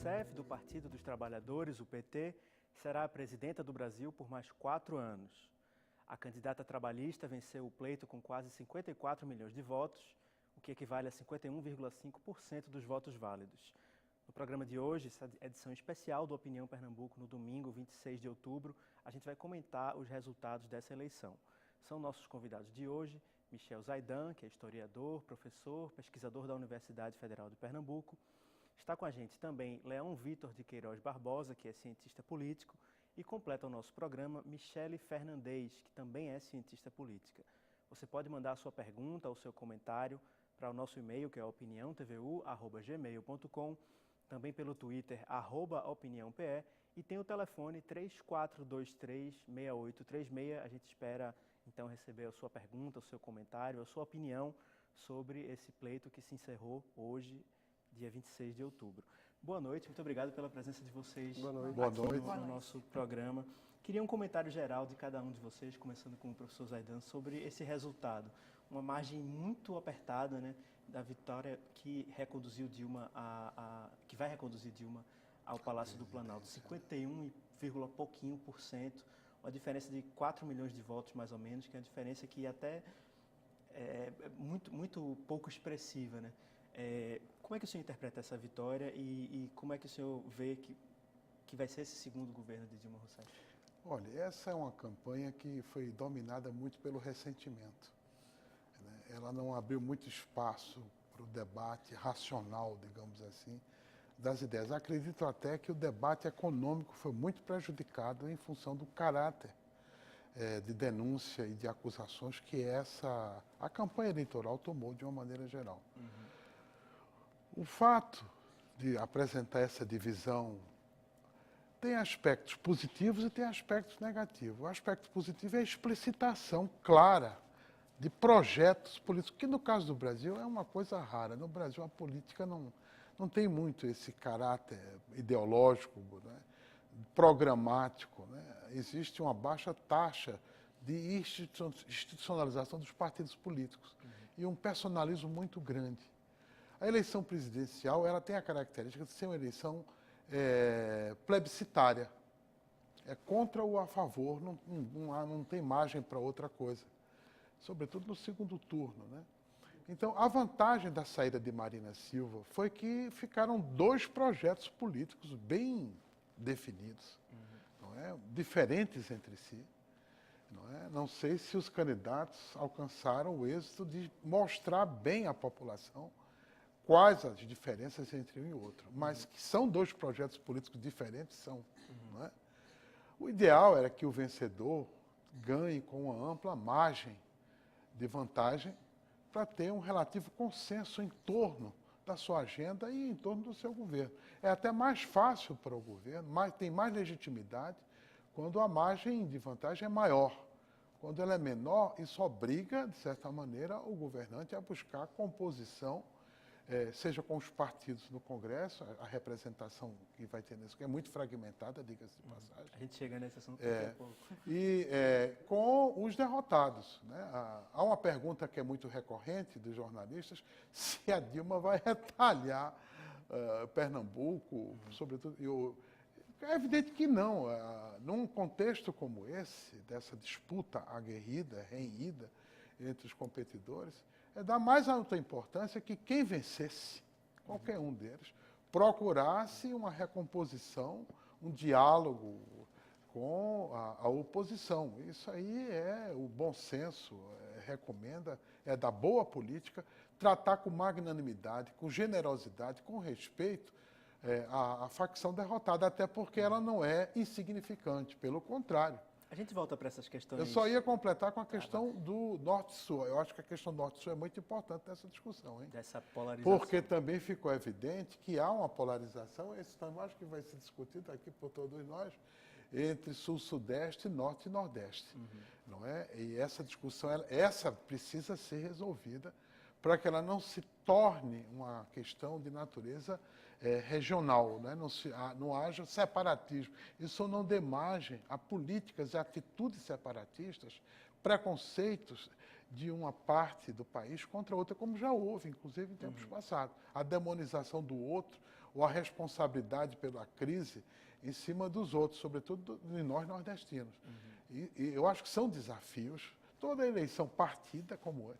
Rousseff, do Partido dos Trabalhadores, o PT, será a presidenta do Brasil por mais 4 anos. A candidata trabalhista venceu o pleito com quase 54 milhões de votos, o que equivale a 51,5% dos votos válidos. No programa de hoje, essa edição especial do Opinião Pernambuco, no domingo 26 de outubro, a gente vai comentar os resultados dessa eleição. São nossos convidados de hoje, Michel Zaidan, que é historiador, professor, pesquisador da Universidade Federal de Pernambuco. Está com a gente também Leão Vitor de Queiroz Barbosa, que é cientista político, e completa o nosso programa Michele Fernandes, que também é cientista política. Você pode mandar a sua pergunta ou seu comentário para o nosso e-mail, que é opiniãotvu@gmail.com, também pelo Twitter, @opiniãope, e tem o telefone 3423-6836. A gente espera, então, receber a sua pergunta, o seu comentário, a sua opinião sobre esse pleito que se encerrou hoje, dia 26 de outubro. Boa noite, muito obrigado pela presença de vocês aqui no nosso programa. Queria um comentário geral de cada um de vocês, começando com o professor Zaidan, sobre esse resultado. Uma margem muito apertada, né, da vitória que reconduziu Dilma que vai reconduzir Dilma ao Palácio do Planalto. 51 pouquinho por cento, uma diferença de 4 milhões de votos, mais ou menos, que é uma diferença que até é muito pouco expressiva, né? Como é que o senhor interpreta essa vitória e como é que o senhor vê que vai ser esse segundo governo de Dilma Rousseff? Olha, essa é uma campanha que foi dominada muito pelo ressentimento, né? Ela não abriu muito espaço para o debate racional, digamos assim, das ideias. Acredito até que o debate econômico foi muito prejudicado em função do caráter de denúncia e de acusações que a campanha eleitoral tomou de uma maneira geral. O fato de apresentar essa divisão tem aspectos positivos e tem aspectos negativos. O aspecto positivo é a explicitação clara de projetos políticos, que no caso do Brasil é uma coisa rara. No Brasil a política não tem muito esse caráter ideológico, né, programático, né? Existe uma baixa taxa de institucionalização dos partidos políticos e um personalismo muito grande. A eleição presidencial ela tem a característica de ser uma eleição plebiscitária. É contra ou a favor, não tem margem para outra coisa. Sobretudo no segundo turno, né? Então, a vantagem da saída de Marina Silva foi que ficaram 2 projetos políticos bem definidos, não é? Diferentes entre si. Não sei se os candidatos alcançaram o êxito de mostrar bem à população quais as diferenças entre um e outro, mas que são 2 projetos políticos diferentes, são. Não é? O ideal era que o vencedor ganhe com uma ampla margem de vantagem para ter um relativo consenso em torno da sua agenda e em torno do seu governo. É até mais fácil para o governo, tem mais legitimidade quando a margem de vantagem é maior. Quando ela é menor, isso obriga, de certa maneira, o governante a buscar composição, seja com os partidos no Congresso, a representação que vai ter nisso, que é muito fragmentada, diga-se de passagem. A gente chega nesse assunto daqui a pouco. E com os derrotados, né? Há uma pergunta que é muito recorrente dos jornalistas, se a Dilma vai retalhar Pernambuco, sobretudo. É evidente que não. Num contexto como esse, dessa disputa aguerrida, renhida entre os competidores, é dar mais alta importância que quem vencesse, qualquer um deles, procurasse uma recomposição, um diálogo com a oposição. Isso aí é o bom senso, recomenda, é da boa política, tratar com magnanimidade, com generosidade, com respeito a facção derrotada, até porque ela não é insignificante, pelo contrário. A gente volta para essas questões. Eu só ia completar com a questão do Norte-Sul. Eu acho que a questão do Norte-Sul é muito importante nessa discussão, hein? Dessa polarização. Porque também ficou evidente que há uma polarização, esse também acho que vai ser discutido aqui por todos nós, entre Sul-Sudeste, Norte e Nordeste. Não é? E essa discussão, essa precisa ser resolvida para que ela não se torne uma questão de natureza regional, né? Não haja separatismo. Isso não dê margem a políticas e atitudes separatistas, preconceitos de uma parte do país contra outra, como já houve, inclusive, em tempos passados. A demonização do outro, ou a responsabilidade pela crise em cima dos outros, sobretudo de nós nordestinos. E eu acho que são desafios. Toda eleição partida como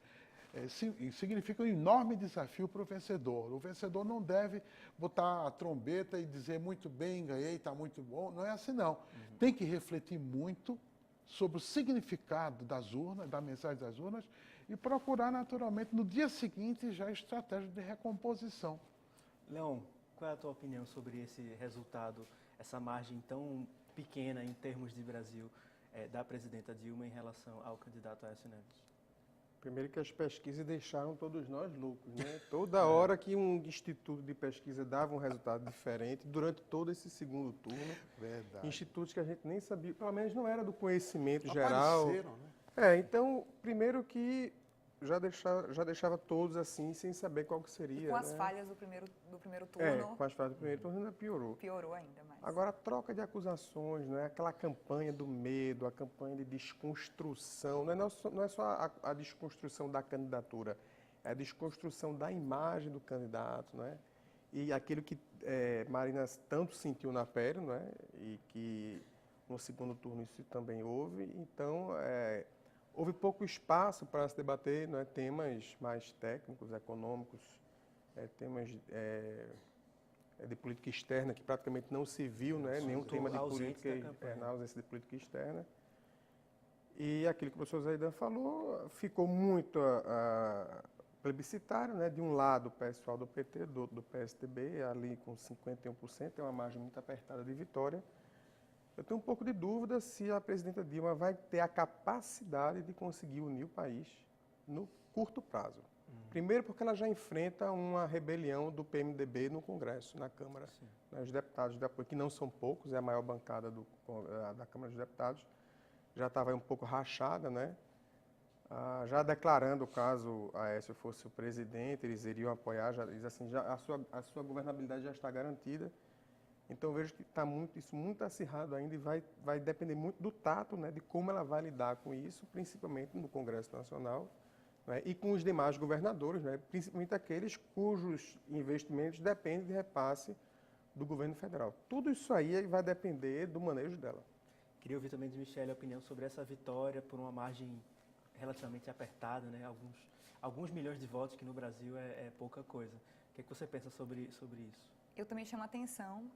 significa um enorme desafio para o vencedor. O vencedor não deve botar a trombeta e dizer muito bem, ganhei, está muito bom. Não é assim, não. Tem que refletir muito sobre o significado das urnas, da mensagem das urnas, e procurar, naturalmente, no dia seguinte, já estratégias de recomposição. Leon, qual é a tua opinião sobre esse resultado, essa margem tão pequena em termos de Brasil da presidenta Dilma em relação ao candidato Aécio Neves? Primeiro que as pesquisas deixaram todos nós loucos, né? Toda hora que um instituto de pesquisa dava um resultado diferente, durante todo esse segundo turno, institutos que a gente nem sabia, pelo menos não era do conhecimento geral. Apareceram, né? Então, primeiro que já deixava todos assim, sem saber qual que seria. E com as falhas do primeiro turno. Com as falhas do primeiro turno ainda piorou. Piorou ainda mais. Agora, a troca de acusações, né? Aquela campanha do medo, a campanha de desconstrução, não é só a desconstrução da candidatura, é a desconstrução da imagem do candidato, né? E aquilo que Marina tanto sentiu na pele, né? E que no segundo turno isso também houve. Então, houve pouco espaço para se debater, né? Temas mais técnicos, econômicos, temas de política externa, que praticamente não se viu, né? Nenhum tema de política, na ausência de política externa. E aquilo que o professor Zaidan falou ficou muito plebiscitário, né? De um lado o pessoal do PT, do outro do PSDB, ali com 51%, é uma margem muito apertada de vitória. Eu tenho um pouco de dúvida se a presidenta Dilma vai ter a capacidade de conseguir unir o país no curto prazo. Primeiro porque ela já enfrenta uma rebelião do PMDB no Congresso, na Câmara. Né, os deputados de apoio, que não são poucos, é a maior bancada da Câmara dos Deputados, já estava um pouco rachada, né? Já declarando, caso Aécio fosse o presidente, eles iriam apoiar, a sua governabilidade já está garantida. Então, eu vejo que está isso muito acirrado ainda e vai depender muito do tato, né, de como ela vai lidar com isso, principalmente no Congresso Nacional, né, e com os demais governadores, né, principalmente aqueles cujos investimentos dependem de repasse do governo federal. Tudo isso aí vai depender do manejo dela. Queria ouvir também de Michele a opinião sobre essa vitória por uma margem relativamente apertada, né? Alguns milhões de votos, que no Brasil é pouca coisa. O que você pensa sobre isso? Eu também chamo a atenção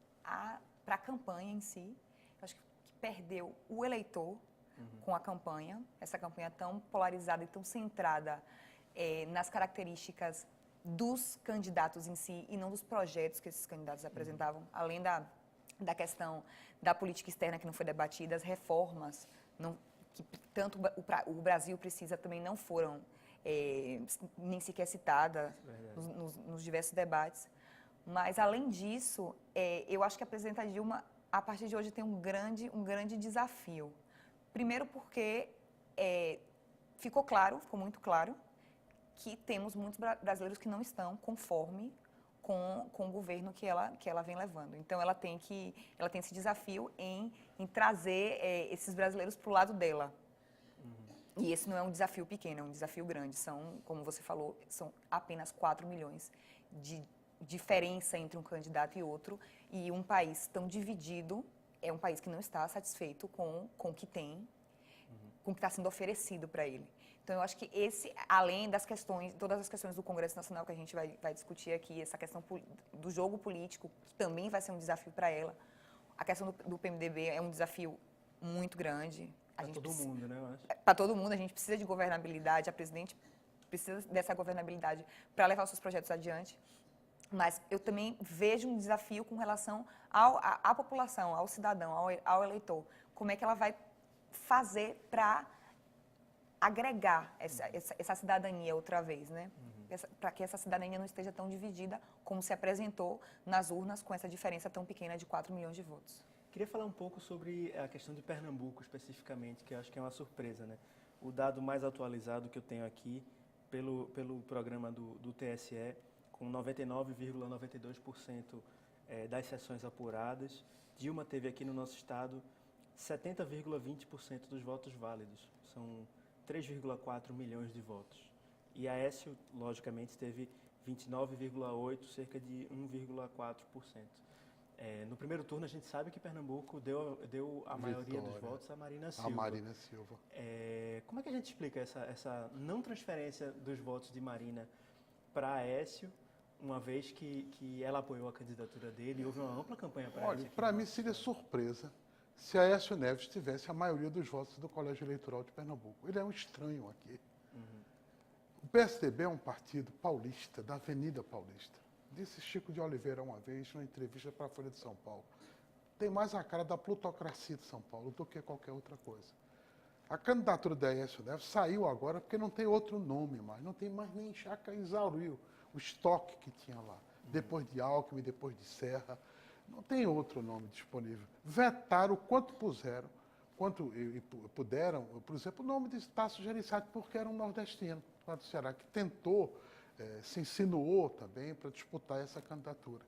para a campanha em si. Eu acho que perdeu o eleitor com a campanha, essa campanha tão polarizada e tão centrada nas características dos candidatos em si e não dos projetos que esses candidatos apresentavam, além da questão da política externa que não foi debatida, as reformas que tanto o Brasil precisa também não foram nem sequer citadas nos diversos debates. Mas, além disso, eu acho que a presidenta Dilma, a partir de hoje, tem um grande desafio. Primeiro porque ficou muito claro, que temos muitos brasileiros que não estão conforme com o governo que ela vem levando. Então, ela tem esse desafio em trazer esses brasileiros para o lado dela. E esse não é um desafio pequeno, é um desafio grande. Como você falou, são apenas 4 milhões de diferença entre um candidato e outro. E um país tão dividido é um país que não está satisfeito com o que tem, com o que está sendo oferecido para ele. Então, eu acho que além das questões, todas as questões do Congresso Nacional que a gente vai discutir aqui, essa questão do jogo político, que também vai ser um desafio para ela, a questão do PMDB é um desafio muito grande. Para todo mundo, né, eu acho? Para todo mundo, a gente precisa de governabilidade, a presidente precisa dessa governabilidade para levar os seus projetos adiante. Mas eu também vejo um desafio com relação à população, ao cidadão, ao eleitor. Como é que ela vai fazer para agregar essa cidadania outra vez, né? Para que essa cidadania não esteja tão dividida como se apresentou nas urnas, com essa diferença tão pequena de 4 milhões de votos. Queria falar um pouco sobre a questão de Pernambuco, especificamente, que eu acho que é uma surpresa, né? O dado mais atualizado que eu tenho aqui, pelo programa do TSE, com 99,92% das sessões apuradas, Dilma teve aqui no nosso estado 70,20% dos votos válidos. São 3,4 milhões de votos. E Aécio, logicamente, teve 29,8%, cerca de 1,4%. No primeiro turno, a gente sabe que Pernambuco deu a maioria dos votos a Marina Silva. A Marina Silva. Como é que a gente explica essa não transferência dos votos de Marina para Aécio, uma vez que ela apoiou a candidatura dele e houve uma ampla campanha para Aécio? Olha, para mim seria surpresa se Aécio Neves tivesse a maioria dos votos do Colégio Eleitoral de Pernambuco. Ele é um estranho aqui. O PSDB é um partido paulista, da Avenida Paulista. Disse Chico de Oliveira uma vez, numa entrevista para a Folha de São Paulo. Tem mais a cara da plutocracia de São Paulo do que qualquer outra coisa. A candidatura da Aécio Neves saiu agora porque não tem outro nome mais. Não tem mais nem Chaca, exauriu o estoque que tinha lá. Depois de Alckmin, depois de Serra. Não tem outro nome disponível. Vetaram quanto puseram, quanto puderam, por exemplo, o nome de Tasso Gereissati, porque era um nordestino lá do Ceará, que tentou, se insinuou também para disputar essa candidatura.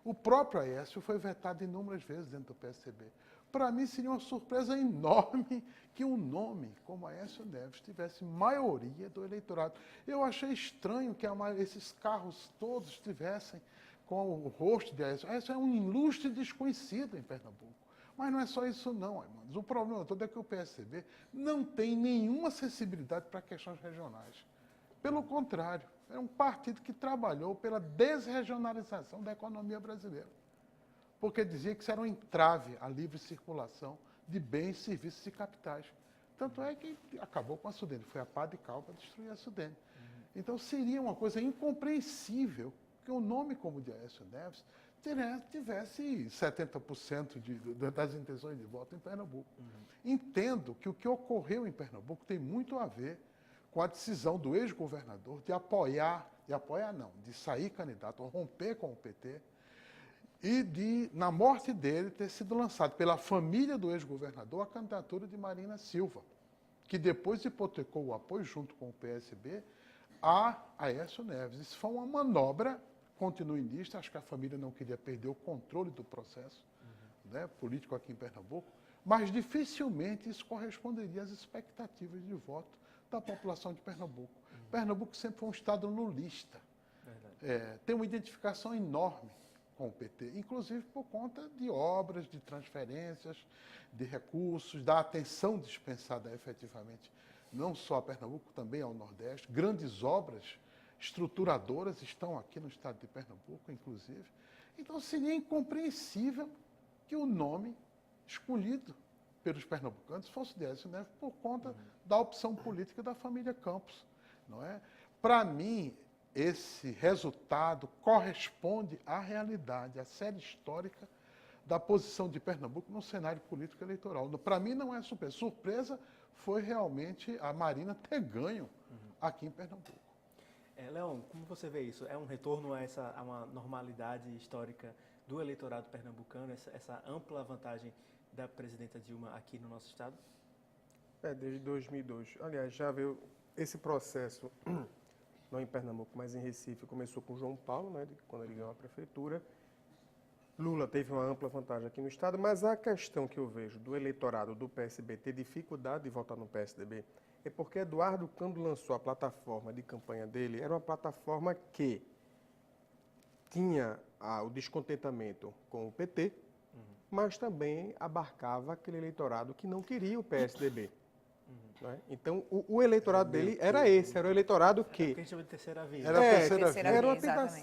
O próprio Aécio foi vetado inúmeras vezes dentro do PSDB. Para mim, seria uma surpresa enorme que um nome como Aécio Neves tivesse maioria do eleitorado. Eu achei estranho que esses carros todos tivessem com o rosto de Aécio. Aécio é um ilustre desconhecido em Pernambuco. Mas não é só isso não, irmãos. O problema todo é que o PSDB não tem nenhuma sensibilidade para questões regionais. Pelo contrário, é um partido que trabalhou pela desregionalização da economia brasileira. Porque dizia que isso era um entrave à livre circulação de bens, serviços e capitais. Tanto é que acabou com a Sudene. Foi a pá de cal para destruir a Sudene. Então seria uma coisa incompreensível que um nome como o de Aécio Neves tivesse 70% das intenções de voto em Pernambuco. Entendo que o que ocorreu em Pernambuco tem muito a ver com a decisão do ex-governador de sair candidato, romper com o PT, e na morte dele, ter sido lançado pela família do ex-governador a candidatura de Marina Silva, que depois hipotecou o apoio, junto com o PSB, a Aécio Neves. Isso foi uma manobra continuista, acho que a família não queria perder o controle do processo político aqui em Pernambuco, mas dificilmente isso corresponderia às expectativas de voto da população de Pernambuco. Pernambuco sempre foi um estado lulista. Tem uma identificação enorme com o PT, inclusive por conta de obras, de transferências, de recursos, da atenção dispensada efetivamente, não só a Pernambuco, também ao Nordeste. Grandes obras estruturadoras estão aqui no estado de Pernambuco, inclusive. Então, seria incompreensível que o nome escolhido pelos pernambucanos fosse de Aécio Neves por conta da opção política da família Campos, não é? Para mim, esse resultado corresponde à realidade, à série histórica da posição de Pernambuco no cenário político eleitoral. Para mim, não é surpresa. Surpresa foi realmente a Marina ter ganho aqui em Pernambuco. Leon, como você vê isso? É um retorno a uma normalidade histórica do eleitorado pernambucano, essa ampla vantagem da presidenta Dilma aqui no nosso estado? Desde 2002. Aliás, já veio esse processo, não em Pernambuco, mas em Recife, começou com João Paulo, quando ele ganhou a prefeitura. Lula teve uma ampla vantagem aqui no estado, mas a questão que eu vejo do eleitorado do PSB ter dificuldade de votar no PSDB é porque Eduardo, quando lançou a plataforma de campanha dele, era uma plataforma que tinha o descontentamento com o PT, mas também abarcava aquele eleitorado que não queria o PSDB. Então, o eleitorado dele era esse, era o eleitorado que... Era o que a gente chama de terceira via. Era a terceira via,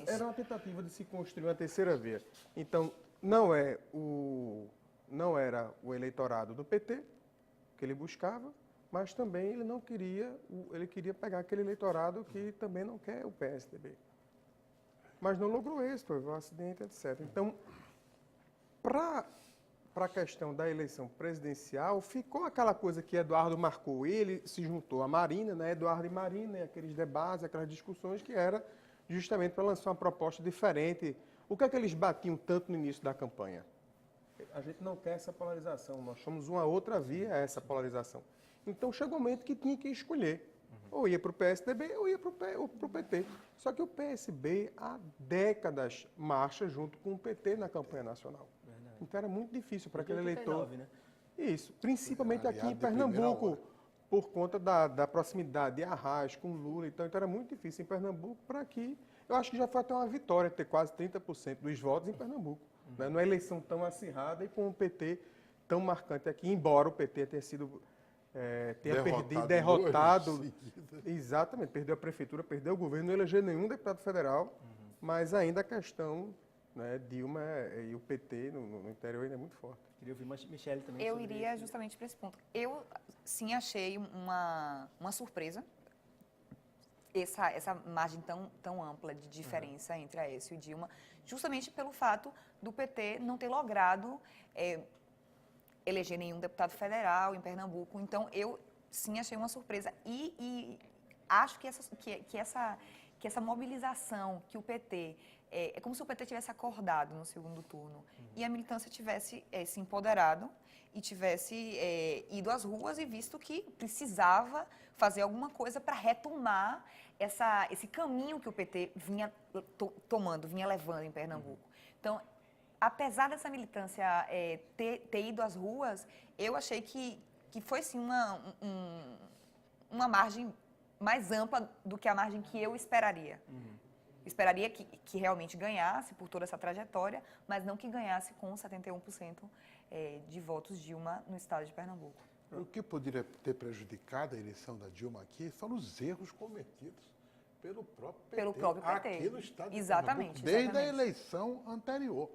era uma tentativa de se construir uma terceira via. Então, não era o eleitorado do PT que ele buscava, mas também ele não queria, ele queria pegar aquele eleitorado que também não quer o PSDB. Mas não logrou êxito, houve um acidente, etc. Então, para a questão da eleição presidencial, ficou aquela coisa que Eduardo marcou. Ele se juntou a Marina, Eduardo e Marina, aqueles debates, aquelas discussões que era justamente para lançar uma proposta diferente. O que é que eles batiam tanto no início da campanha? A gente não quer essa polarização, nós somos uma outra via a essa polarização. Então, chegou o momento que tinha que escolher. Ou ia para o PSDB ou ia para o PT. Só que o PSB, há décadas, marcha junto com o PT na campanha nacional. Verdade. Então, era muito difícil para aquele eleitor. 89, né? Isso, principalmente aqui em Aliado de primeira Pernambuco, hora. por conta da proximidade de Arraias com Lula. Então, era muito difícil em Pernambuco para que Eu acho que já foi até uma vitória ter quase 30% dos votos em Pernambuco. Né? Numa eleição tão acirrada e com o PT tão marcante aqui, embora o PT tenha sido derrotado. Exatamente, perdeu a prefeitura, perdeu o governo, não elegeu nenhum deputado federal, mas ainda a questão, né, Dilma e o PT no interior ainda é muito forte. Queria ouvir Michele também. Eu iria justamente para esse ponto. Eu, sim, achei uma surpresa essa margem tão ampla de diferença entre Aécio e Dilma, justamente pelo fato do PT não ter logrado eleger nenhum deputado federal em Pernambuco. Então, eu, sim, achei uma surpresa. E acho que essa mobilização que o PT... É como se o PT tivesse acordado no segundo turno e a militância tivesse se empoderado e tivesse ido às ruas e visto que precisava fazer alguma coisa para retomar esse caminho que o PT vinha tomando, vinha levando em Pernambuco. Então, apesar dessa militância ter ido às ruas, eu achei que foi, sim, uma margem mais ampla do que a margem que eu esperaria. Esperaria que realmente ganhasse por toda essa trajetória, mas não que ganhasse com 71% de votos Dilma no estado de Pernambuco. O que poderia ter prejudicado a eleição da Dilma aqui foram os erros cometidos pelo próprio PT. Pelo próprio PT. Aqui no estado de Exatamente, Pernambuco, desde exatamente. a eleição anterior,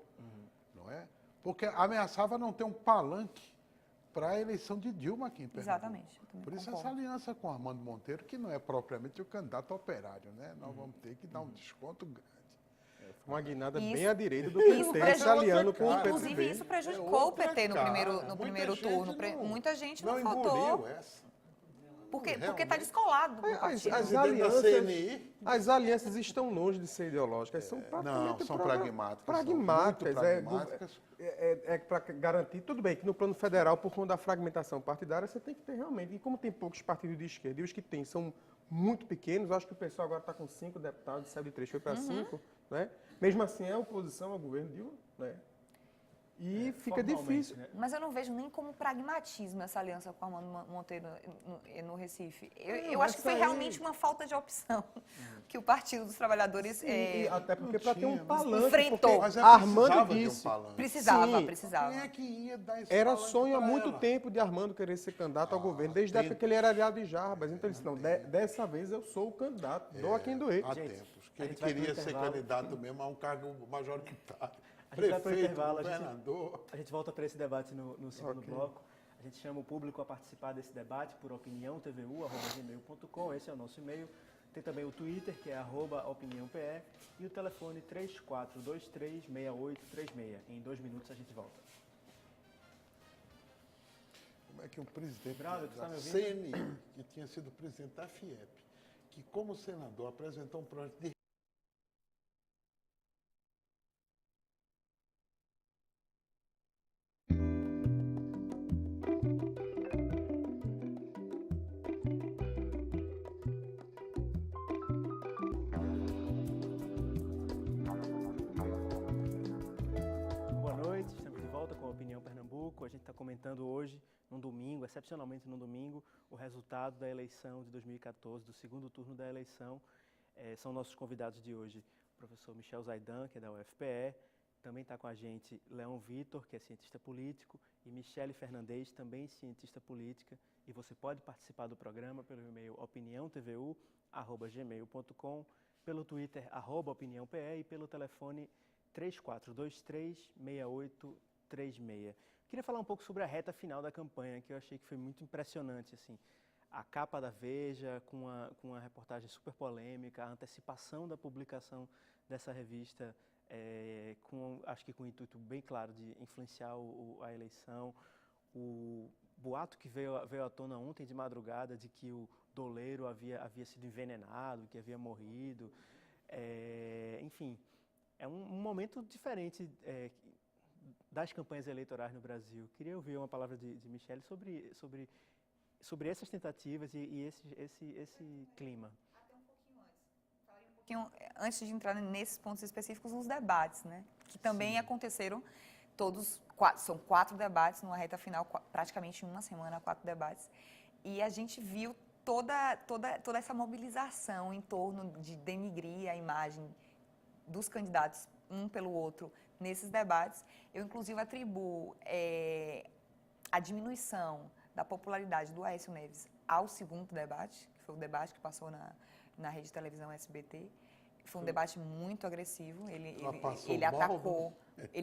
não é? Porque ameaçava não ter um palanque para a eleição de Dilma aqui em Pernambuco. Exatamente. Por isso concordo. essa aliança com Armando Monteiro, que não é propriamente o candidato operário, né? Nós vamos ter que dar um desconto grande. Uma guinada Isso- bem à direita do isso PT, se aliando com o Inclusive, PTB. isso prejudicou o PT no Cara, primeiro turno. Muita gente não engoliu votou essa. porque está realmente. descolado do partido. As Dentro da alianças, CNI. as alianças estão longe de ser ideológicas, são praticamente Não, são pragmáticas. pragmáticas. São muito pragmáticas. Para garantir, tudo bem que no plano federal, por conta da fragmentação partidária, você tem que ter realmente, e como tem poucos partidos de esquerda, e os que tem são muito pequenos, eu acho que o pessoal agora está com 5 deputados, saiu de 3, foi para 5, né? Mesmo assim, é oposição ao governo Dilma, né? E fica formalmente, difícil. né? Mas eu não vejo nem como pragmatismo essa aliança com Armando Monteiro no Recife. Eu acho que foi essa aí- realmente uma falta de opção que o Partido dos Trabalhadores E até porque não para ter um tinha, mas palanque, enfrentou. porque Mas é Armando precisava de um disse, palanque. precisava. Sim. Quem é que ia dar esse era palanque sonho há pra muito ela? tempo de Armando querer ser candidato ao governo, desde a época que ele era aliado de Jarbas. Então ele disse, não, dessa vez eu sou o candidato, dou a quem doer. Há Gente, tempos. Que a ele gente vai pro queria ser intervalo. candidato mesmo a um cargo majoritário. A gente vai pro Prefeito, intervalo, governador. A gente volta para esse debate no segundo Ok. bloco. A gente chama o público a participar desse debate por opiniãotvu@gmail.com. Esse é o nosso e-mail. Tem também o Twitter, que é @opiniãope, e o telefone 34236836. Em 2 minutos a gente volta. Como é que um presidente Brother, tu tá da me ouvindo? CNI, que tinha sido presidente da FIEP, que como senador apresentou um projeto de Boa noite, estamos de volta com a Opinião Pernambuco. A gente está comentando hoje, num domingo, excepcionalmente num domingo, o resultado da eleição de 2014, do segundo turno da eleição. São nossos convidados de hoje, o professor Michel Zaidan, que é da UFPE, também está com a gente Leão Vitor, que é cientista político, e Michele Fernandes, também cientista política. E você pode participar do programa pelo e-mail opiniãotvu@gmail.com, pelo Twitter @opiniãope e pelo telefone 34236836. Queria falar um pouco sobre a reta final da campanha, que eu achei que foi muito impressionante, assim. A capa da Veja, com uma reportagem super polêmica, a antecipação da publicação dessa revista, acho que com um intuito bem claro de influenciar a eleição. O boato que veio à tona ontem de madrugada de que o doleiro havia sido envenenado, que havia morrido. Enfim, é um momento diferente das campanhas eleitorais no Brasil. Queria ouvir uma palavra de Michele sobre essas tentativas e esse clima. Antes de entrar nesses pontos específicos, nos debates, né? Que também aconteceram são 4 debates numa reta final, praticamente em uma semana, 4 debates. E a gente viu toda essa mobilização em torno de denigrir a imagem dos candidatos um pelo outro nesses debates, eu inclusive atribuo a diminuição da popularidade do Aécio Neves ao segundo debate, que foi o debate que passou na rede de televisão SBT. Foi um debate muito agressivo. Ele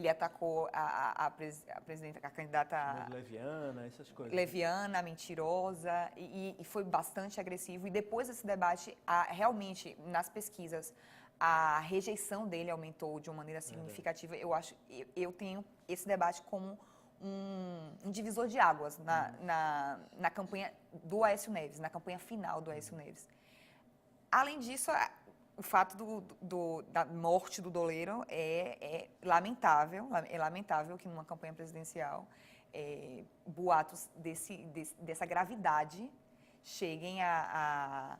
atacou a presidenta, a candidata leviana, essas coisas. Leviana, mentirosa, e foi bastante agressivo. E depois desse debate, realmente, nas pesquisas, a rejeição dele aumentou de uma maneira significativa. Eu tenho esse debate como um divisor de águas na campanha do Aécio Neves, na campanha final do Aécio Neves. Além disso, o fato da morte do Doleiro é lamentável. É lamentável que numa campanha presidencial boatos dessa gravidade cheguem à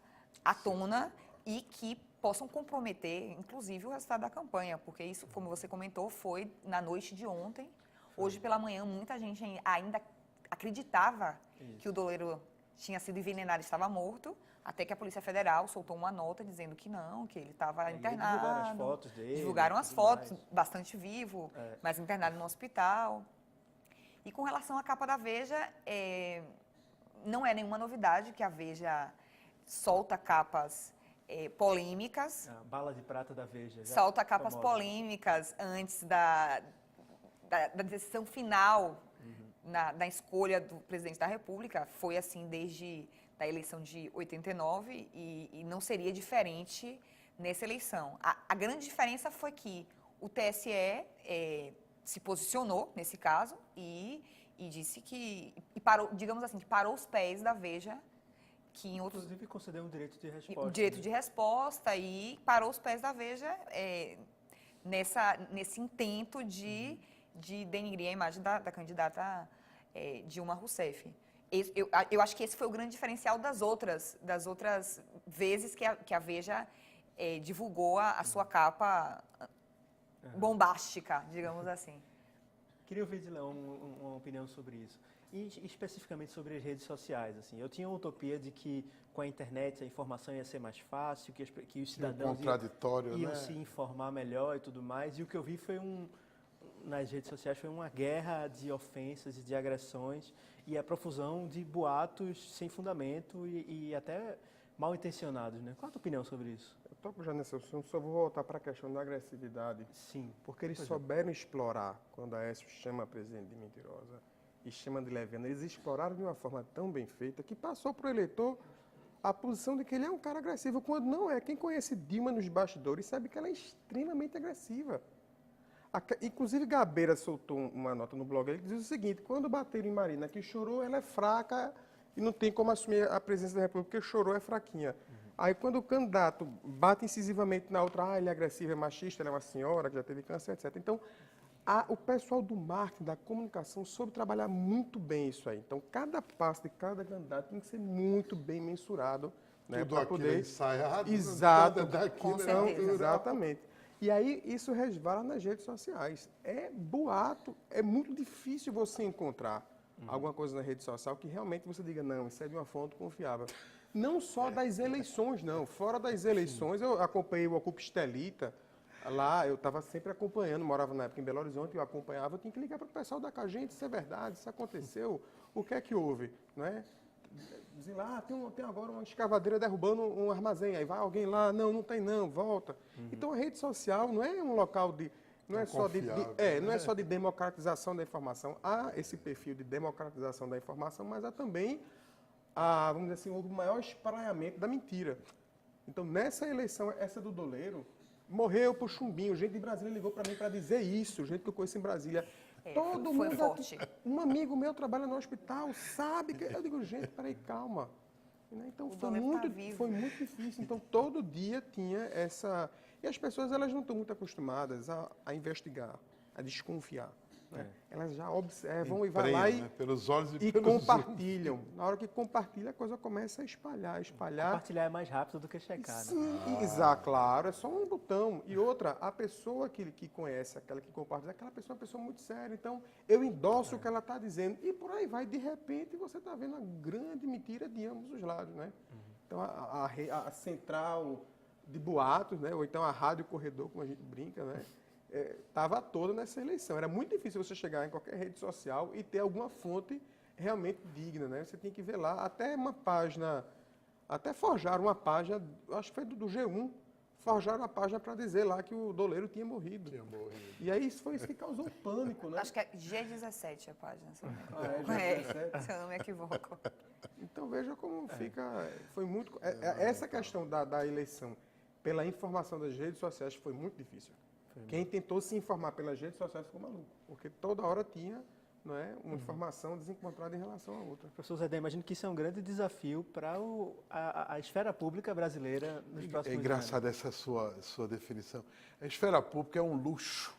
tona e que possam comprometer, inclusive, o resultado da campanha, porque isso, como você comentou, foi na noite de ontem. Hoje pela manhã, muita gente ainda acreditava que o Doleiro tinha sido envenenado e estava morto, até que a Polícia Federal soltou uma nota dizendo que não, que ele estava internado. Divulgaram as fotos dele. Divulgaram as fotos, bastante vivo, mas internado no hospital. E com relação à capa da Veja, não é nenhuma novidade que a Veja solta capas polêmicas. A bala de prata da Veja. Solta capas polêmicas antes da decisão final da escolha do presidente da República. Foi assim desde a eleição de 89 e não seria diferente nessa eleição. A grande diferença foi que o TSE se posicionou nesse caso e disse que parou, digamos assim, que parou os pés da Veja, que em outros... Inclusive concedeu um direito de resposta. O direito de resposta e parou os pés da Veja nesse intento de denigrir a imagem da candidata Dilma Rousseff. Eu acho que esse foi o grande diferencial das outras vezes que a Veja divulgou a sua capa bombástica, digamos assim. Queria ouvir de Leão uma opinião sobre isso. E especificamente sobre as redes sociais. Assim, eu tinha uma utopia de que com a internet a informação ia ser mais fácil, que os cidadãos iam se informar melhor e tudo mais. E o que eu vi foi nas redes sociais foi uma guerra de ofensas e de agressões e a profusão de boatos sem fundamento e até mal intencionados, né? Qual a tua opinião sobre isso? Eu toco já nesse assunto, só vou voltar para a questão da agressividade. Sim. Porque eles souberam explorar, quando a Aécio chama a presidente de mentirosa e chama de leviana, eles exploraram de uma forma tão bem feita que passou para o eleitor a posição de que ele é um cara agressivo, quando não é. Quem conhece Dilma nos bastidores sabe que ela é extremamente agressiva. Inclusive, Gabeira soltou uma nota no blog, ele diz o seguinte: quando bateram em Marina, que chorou, ela é fraca e não tem como assumir a presidência da República, porque chorou, é fraquinha. Aí, quando o candidato bate incisivamente na outra, ele é agressivo, é machista, ela é uma senhora que já teve câncer, etc. Então, o pessoal do marketing, da comunicação, soube trabalhar muito bem isso aí. Então, cada passo de cada candidato tem que ser muito bem mensurado. Né, tudo aquilo poder... ensaiado. Exato. Com certeza. Exatamente. E aí, isso resvala nas redes sociais. É boato, é muito difícil você encontrar alguma coisa na rede social que realmente você diga, não, isso é de uma fonte confiável. Não só das eleições, não. Fora das eleições, eu acompanhei o Ocupa Estelita. Lá, eu estava sempre acompanhando, morava na época em Belo Horizonte, eu acompanhava, eu tinha que ligar para o pessoal da gente, isso é verdade, isso aconteceu, o que é que houve? Não é? Dizem lá, tem agora uma escavadeira derrubando um armazém, aí vai alguém lá, não tem não, volta. Então a rede social não é um local de... Não é só de democratização da informação. Há esse perfil de democratização da informação, mas há também, vamos dizer assim, o maior espraiamento da mentira. Então, nessa eleição, essa do Doleiro, morreu por chumbinho. Gente de Brasília ligou para mim para dizer isso, gente que eu conheço em Brasília. Todo foi mundo forte. Um amigo meu trabalha no hospital, sabe que... Eu digo, gente, peraí, calma. Então, foi muito difícil. Então, todo dia tinha essa... E as pessoas, elas não estão muito acostumadas a investigar, a desconfiar. Né? Elas já observam e vão Emprenham, lá e, né? Pelos olhos e pelos olhos. compartilham. Na hora que compartilha, a coisa começa a espalhar. Compartilhar é mais rápido do que checar, né? Sim, exato, claro, é só um botão. E outra, a pessoa que conhece, aquela que compartilha, aquela pessoa é uma pessoa muito séria. Então, eu endosso o que ela está dizendo. E por aí vai, de repente, você está vendo a grande mentira de ambos os lados, né? Então, a central de boatos, né? Ou então a rádio corredor, como a gente brinca, né? Estava toda nessa eleição. Era muito difícil você chegar em qualquer rede social e ter alguma fonte realmente digna, né? Você tinha que ver lá, até uma página, até forjaram uma página, acho que foi do G1, forjaram uma página para dizer lá que o doleiro tinha morrido. E aí foi isso que causou pânico, né? Acho que é G17 a página, se eu não me equivoco. G17. Se eu não me equivoco. Então veja como fica, foi muito, essa questão da eleição pela informação das redes sociais foi muito difícil. Quem tentou se informar pelas redes sociais ficou maluco, porque toda hora tinha, não é, uma informação desencontrada em relação à outra. Professor Zé, imagino que isso é um grande desafio para a esfera pública brasileira nos próximos anos. É engraçado essa sua definição. A esfera pública é um luxo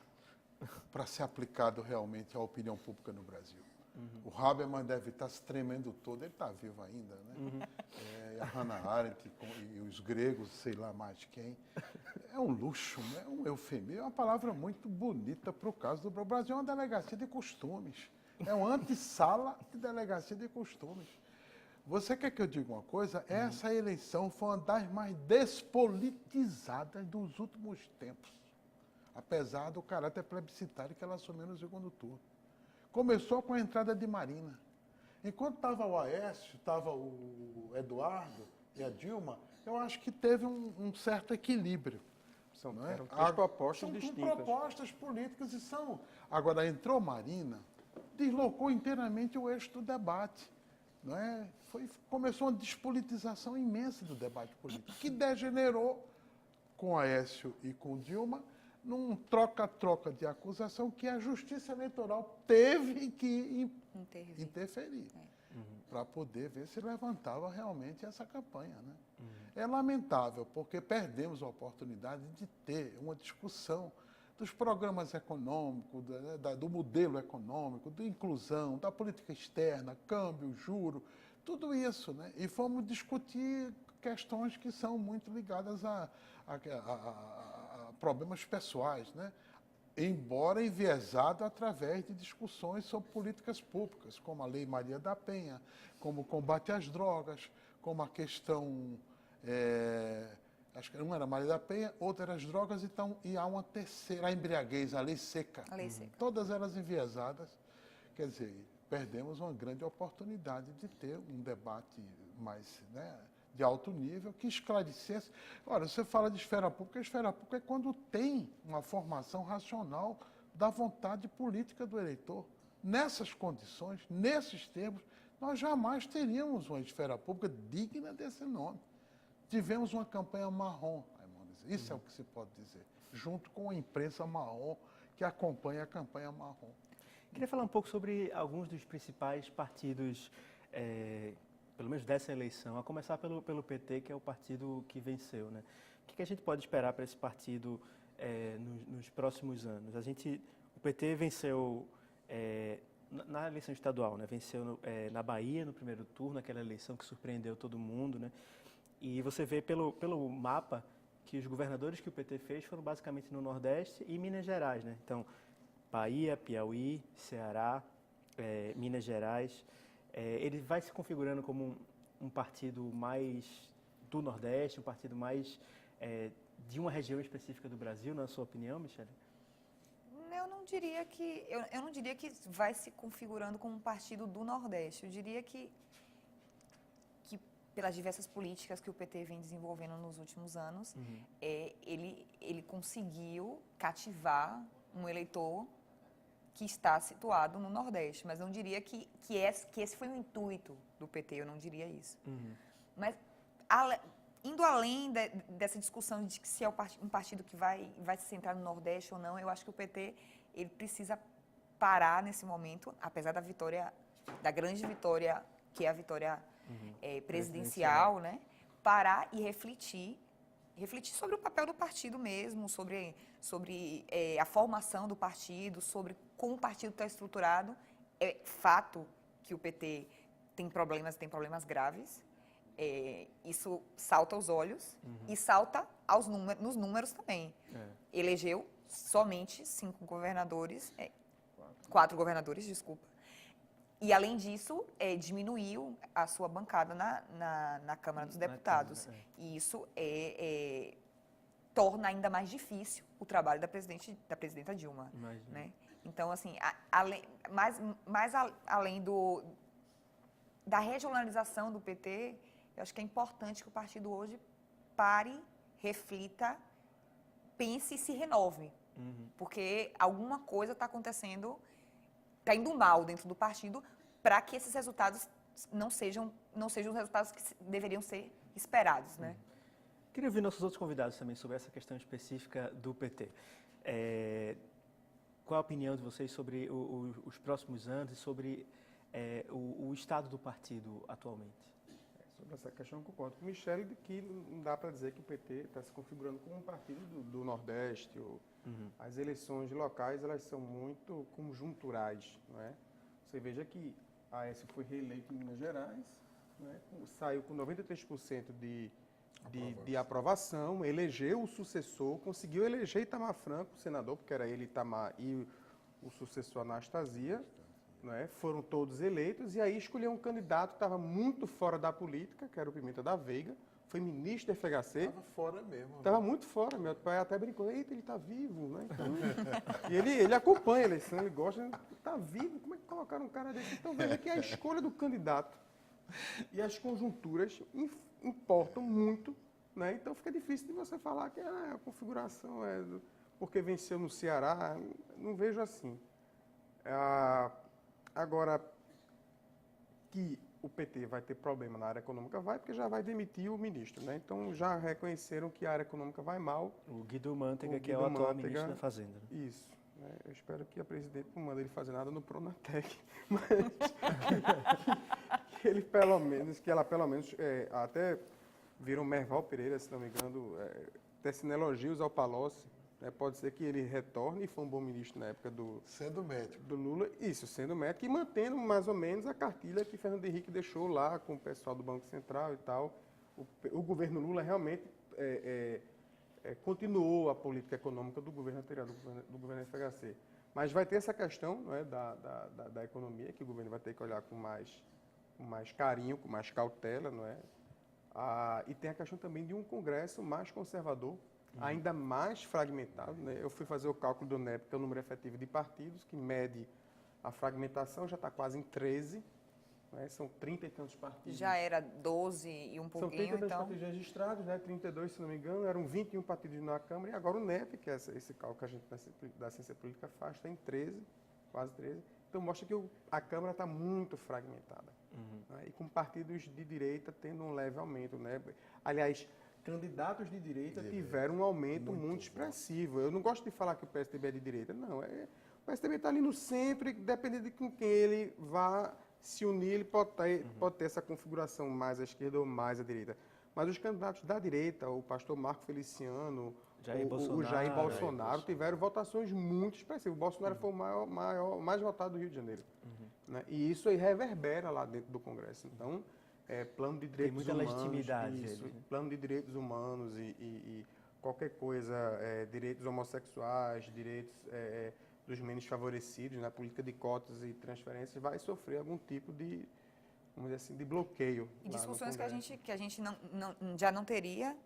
para ser aplicado realmente à opinião pública no Brasil. O Habermas deve estar se tremendo todo, ele está vivo ainda, né? A Hannah Arendt e os gregos, sei lá mais quem. É um luxo, é um eufemismo, é uma palavra muito bonita para o caso do Brasil. O Brasil é uma delegacia de costumes, é uma antessala de delegacia de costumes. Você quer que eu diga uma coisa? Essa eleição foi uma das mais despolitizadas dos últimos tempos, apesar do caráter plebiscitário que ela assumiu no segundo turno. Começou com a entrada de Marina. Enquanto estava o Aécio, estava o Eduardo e a Dilma, eu acho que teve um certo equilíbrio. Eram três propostas são distintas. propostas políticas e são... Agora, entrou Marina, deslocou inteiramente o eixo do debate. Não é? Começou uma despolitização imensa do debate político, que degenerou com Aécio e com Dilma, num troca-troca de acusação que a Justiça Eleitoral teve que interferir para poder ver se levantava realmente essa campanha, né? É lamentável, porque perdemos a oportunidade de ter uma discussão dos programas econômicos, do modelo econômico, da inclusão, da política externa, câmbio, juro, tudo isso, né? E fomos discutir questões que são muito ligadas a problemas pessoais, né? Embora enviesado através de discussões sobre políticas públicas, como a Lei Maria da Penha, como o combate às drogas, como a questão, acho que uma era Maria da Penha, outra era as drogas, então, e há uma terceira, a embriaguez, a Lei Seca. A Lei Seca. Todas elas enviesadas. Quer dizer, perdemos uma grande oportunidade de ter um debate mais, né, de alto nível, que esclarecesse. Olha, você fala de esfera pública, a esfera pública é quando tem uma formação racional da vontade política do eleitor. Nessas condições, nesses termos, nós jamais teríamos uma esfera pública digna desse nome. Tivemos uma campanha marrom, Raimundo, isso é o que se pode dizer, junto com a imprensa marrom que acompanha a campanha marrom. Queria falar um pouco sobre alguns dos principais partidos, pelo menos dessa eleição, a começar pelo PT, que é o partido que venceu, né? O que a gente pode esperar para esse partido nos próximos anos? O PT venceu na eleição estadual, né? Venceu na Bahia no primeiro turno, aquela eleição que surpreendeu todo mundo, né? E você vê pelo mapa que os governadores que o PT fez foram basicamente no Nordeste e Minas Gerais, né? Então, Bahia, Piauí, Ceará, Minas Gerais. Ele vai se configurando como um partido mais do Nordeste, um partido mais de uma região específica do Brasil, na sua opinião, Michele? Eu não diria que vai se configurando como um partido do Nordeste. Eu diria que pelas diversas políticas que o PT vem desenvolvendo nos últimos anos, ele conseguiu cativar um eleitor que está situado no Nordeste, mas não diria que esse foi o intuito do PT, eu não diria isso. Mas, indo além dessa discussão de que se é um partido que vai se centrar no Nordeste ou não, eu acho que o PT ele precisa parar nesse momento, apesar da grande vitória, que é a vitória presidencial, né? Parar e refletir refletir sobre o papel do partido mesmo, sobre a formação do partido, sobre como o partido está estruturado. É fato que o PT tem problemas graves. Isso salta aos olhos e salta nos números também. Elegeu somente 4 governadores, desculpa. E, além disso, diminuiu a sua bancada na Câmara dos Deputados. E isso torna ainda mais difícil o trabalho da presidenta Dilma. Né? Então, assim, além da regionalização do PT, eu acho que é importante que o partido hoje pare, reflita, pense e se renove. Porque alguma coisa está acontecendo, está indo mal dentro do partido para que esses resultados não sejam os resultados que deveriam ser esperados, né? Queria ouvir nossos outros convidados também sobre essa questão específica do PT. Qual a opinião de vocês sobre os próximos anos e sobre o estado do partido atualmente? Sobre essa questão, eu concordo com o Michele de que não dá para dizer que o PT está se configurando como um partido do Nordeste. As eleições locais, elas são muito conjunturais, não é? Você veja que a Aécio foi reeleito em Minas Gerais, não é? Saiu com 93% de aprovação, elegeu o sucessor, conseguiu eleger Itamar Franco, senador, porque era ele, Itamar, e o sucessor Anastasia, não é? Foram todos eleitos, e aí escolheu um candidato que estava muito fora da política, que era o Pimenta da Veiga, foi ministro da FHC. Estava fora mesmo. Estava muito fora, meu pai até brincou, eita, ele está vivo, né? Então, e ele acompanha a eleição, ele gosta, está vivo, como é que colocaram um cara desse? Então veja que a escolha do candidato e as conjunturas importam muito, né? Então fica difícil de você falar que a configuração porque venceu no Ceará, não vejo assim. Agora, que o PT vai ter problema na área econômica, porque já vai demitir o ministro, né? Então, já reconheceram que a área econômica vai mal. O Guido Mantega, que é o atual ministro da Fazenda. Né? Isso. Né? Eu espero que a presidente não mande ele fazer nada no Pronatec, mas que ela pelo menos, até viram Merval Pereira, se não me engano, tecendo elogios ao Palocci. Pode ser que ele retorne, e foi um bom ministro na época sendo médico. Do Lula. Isso, sendo médico e mantendo mais ou menos a cartilha que Fernando Henrique deixou lá com o pessoal do Banco Central e tal. O governo Lula realmente continuou a política econômica do governo anterior, do governo FHC. Mas vai ter essa questão, não é, da economia, que o governo vai ter que olhar com mais carinho, com mais cautela, não é? E tem a questão também de um Congresso mais conservador, ainda mais fragmentado, né? Eu fui fazer o cálculo do NEP, que é o número efetivo de partidos, que mede a fragmentação, já está quase em 13, né? São 30 e tantos partidos. Já era 12 e um pouquinho, São 30 e tantos então... partidos registrados, né? 32, se não me engano, eram 21 partidos na Câmara, e agora o NEP, que é esse cálculo que a gente da ciência política faz, está em 13, quase 13. Então mostra que a Câmara está muito fragmentada, né? E com partidos de direita tendo um leve aumento, né? Aliás, candidatos de direita tiveram um aumento muito expressivo. Eu não gosto de falar que o PSDB é de direita, não. O PSDB está ali no centro e, dependendo de com quem ele vá se unir, ele pode ter essa configuração mais à esquerda ou mais à direita. Mas os candidatos da direita, o pastor Marco Feliciano, o Jair Bolsonaro, tiveram votações muito expressivas. O Bolsonaro foi o mais votado do Rio de Janeiro. Né? E isso aí reverbera lá dentro do Congresso. Então, plano de direitos Tem muita humanos, legitimidade. Isso, plano de direitos humanos e qualquer coisa, direitos homossexuais, direitos dos menos favorecidos, na política de cotas e transferências, vai sofrer algum tipo de, vamos dizer assim, de bloqueio. E discussões que a gente já não teria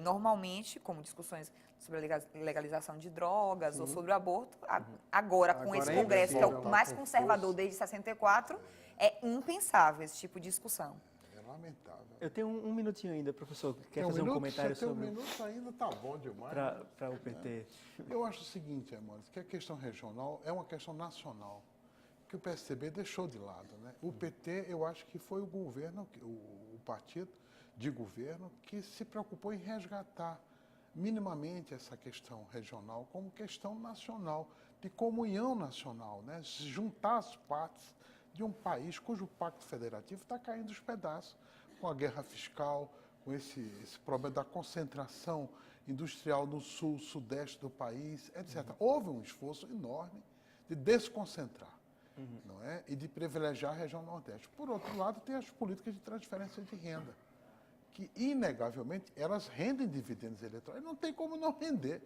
normalmente, como discussões sobre a legalização de drogas ou sobre o aborto, agora com esse Congresso, que é o mais conservador desde 64, é impensável esse tipo de discussão. É lamentável. Eu tenho um minutinho ainda, professor. Quer Tem fazer um comentário sobre... sobre... um minuto ainda está bom demais. Para o PT. Eu acho o seguinte, Amores, que a questão regional é uma questão nacional, que o PSDB deixou de lado, né? O PT, eu acho que foi o governo, o partido de governo, que se preocupou em resgatar minimamente essa questão regional como questão nacional, de comunhão nacional, né? Se juntar as partes de um país cujo pacto federativo está caindo aos pedaços, com a guerra fiscal, esse problema da concentração industrial no sul, sudeste do país, etc. Houve um esforço enorme de desconcentrar, não é? E de privilegiar a região nordeste. Por outro lado, tem as políticas de transferência de renda, que, inegavelmente, elas rendem dividendos eleitorais. Não tem como não render.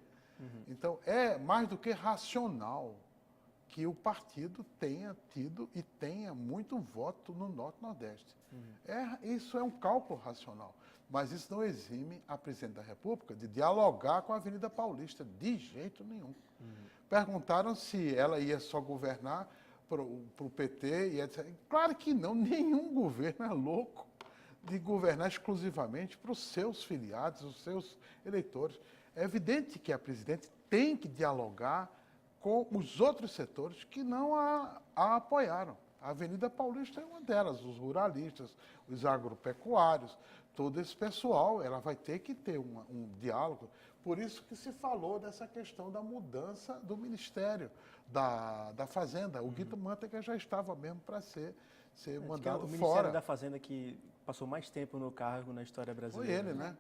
Então, é mais do que racional que o partido tenha tido e tenha muito voto no Norte e Nordeste. Isso é um cálculo racional. Mas isso não exime a Presidente da República de dialogar com a Avenida Paulista, de jeito nenhum. Perguntaram se ela ia só governar para o PT e etc. Claro que não, nenhum governo é louco de governar exclusivamente para os seus filiados, os seus eleitores. É evidente que a Presidente tem que dialogar com os outros setores que não a apoiaram. A Avenida Paulista é uma delas, os ruralistas, os agropecuários, todo esse pessoal, ela vai ter que ter um diálogo. Por isso que se falou dessa questão da mudança do Ministério da Fazenda. O Guido Mantega já estava mesmo para ser mandado fora. O Ministério da Fazenda que passou mais tempo no cargo na história brasileira. Foi ele, né?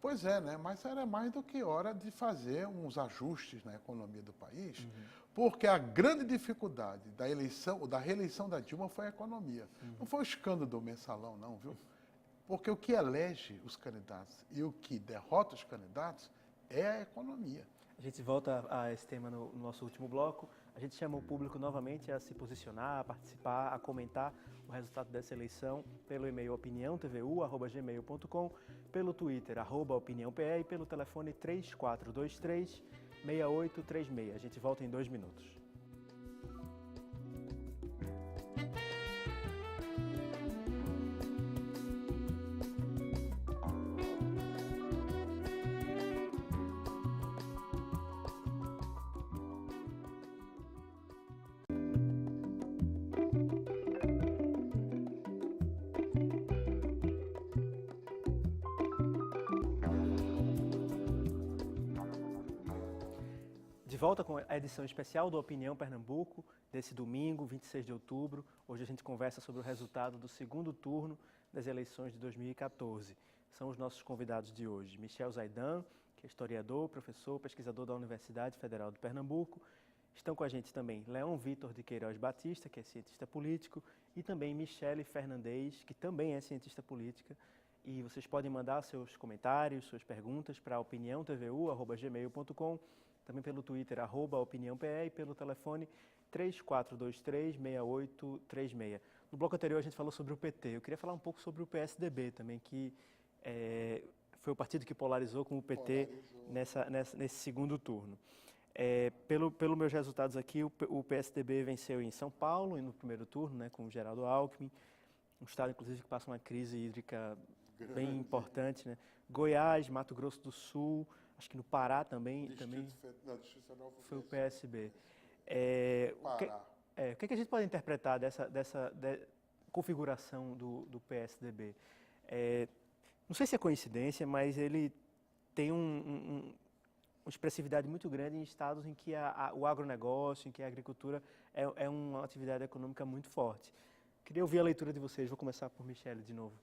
Pois é, né? Mas era mais do que hora de fazer uns ajustes na economia do país, porque a grande dificuldade da reeleição da Dilma foi a economia. Não foi o escândalo do mensalão, não, viu? Porque o que elege os candidatos e o que derrota os candidatos é a economia. A gente volta a esse tema no nosso último bloco. A gente chama o público novamente a se posicionar, a participar, a comentar o resultado dessa eleição pelo e-mail opiniãotvu@gmail.com, pelo Twitter @opiniãope e pelo telefone 3423-6836. A gente volta em 2 minutos. De volta com a edição especial do Opinião Pernambuco, desse domingo, 26 de outubro. Hoje a gente conversa sobre o resultado do segundo turno das eleições de 2014. São os nossos convidados de hoje. Michel Zaidan, que é historiador, professor, pesquisador da Universidade Federal de Pernambuco. Estão com a gente também Leão Vitor de Queiroz Batista, que é cientista político, e também Michele Fernandes, que também é cientista política. E vocês podem mandar seus comentários, suas perguntas para opiniãotvu@gmail.com, também pelo Twitter, @opiniãope e pelo telefone 3423-6836. No bloco anterior a gente falou sobre o PT. Eu queria falar um pouco sobre o PSDB também, que foi o partido que polarizou com o PT nesse segundo turno. Pelos meus resultados aqui, o PSDB venceu em São Paulo, no primeiro turno, né, com o Geraldo Alckmin, um estado, inclusive, que passa uma crise hídrica bem importante, né? Goiás, Mato Grosso do Sul, acho que no Pará também foi o PSB. O que a gente pode interpretar dessa configuração do PSDB? Não sei se é coincidência, mas ele tem uma expressividade muito grande em estados em que o agronegócio, em que a agricultura é uma atividade econômica muito forte. Queria ouvir a leitura de vocês, vou começar por Michele de novo,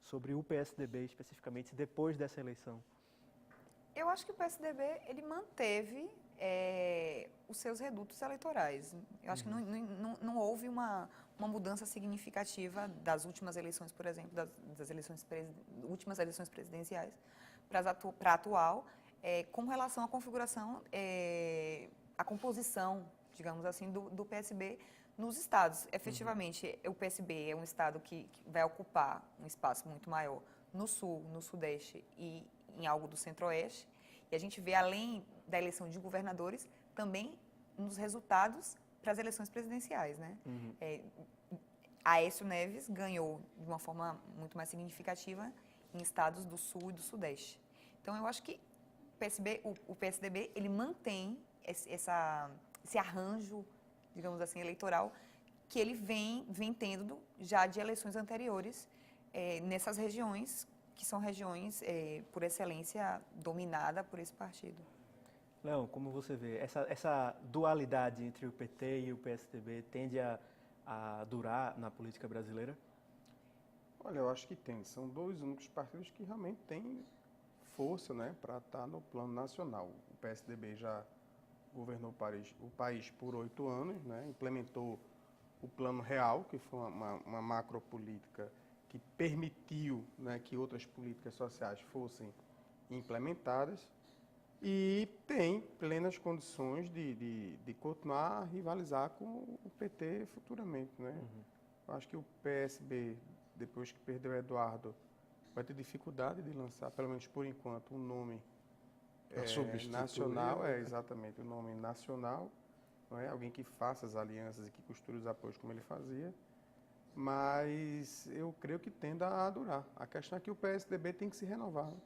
sobre o PSDB especificamente depois dessa eleição. Eu acho que o PSDB ele manteve os seus redutos eleitorais. Eu acho que não houve uma mudança significativa das últimas eleições, por exemplo, das últimas eleições presidenciais para a atual, com relação à configuração, à composição, digamos assim, do PSB nos estados. Efetivamente, o PSB é um estado que vai ocupar um espaço muito maior no sul, no sudeste e em algo do centro-oeste. E a gente vê, além da eleição de governadores, também nos resultados para as eleições presidenciais, né? Aécio Neves ganhou de uma forma muito mais significativa em estados do sul e do sudeste. Então, eu acho que o PSDB ele mantém esse arranjo, digamos assim, eleitoral, que ele vem tendo já de eleições anteriores nessas regiões, que são regiões, por excelência, dominadas por esse partido. Leão, como você vê, essa dualidade entre o PT e o PSDB tende a durar na política brasileira? Olha, eu acho que tem. São dois únicos partidos que realmente têm força, né, para estar no plano nacional. O PSDB já governou o país por 8 anos, né, implementou o Plano Real, que foi uma macropolítica que permitiu, né, que outras políticas sociais fossem implementadas e tem plenas condições de continuar a rivalizar com o PT futuramente, né? Eu acho que o PSB, depois que perdeu o Eduardo, vai ter dificuldade de lançar, pelo menos por enquanto, um nome nacional, exatamente, o nome nacional, não é? Alguém que faça as alianças e que costure os apoios como ele fazia, mas eu creio que tenda a durar. A questão é que o PSDB tem que se renovar, né?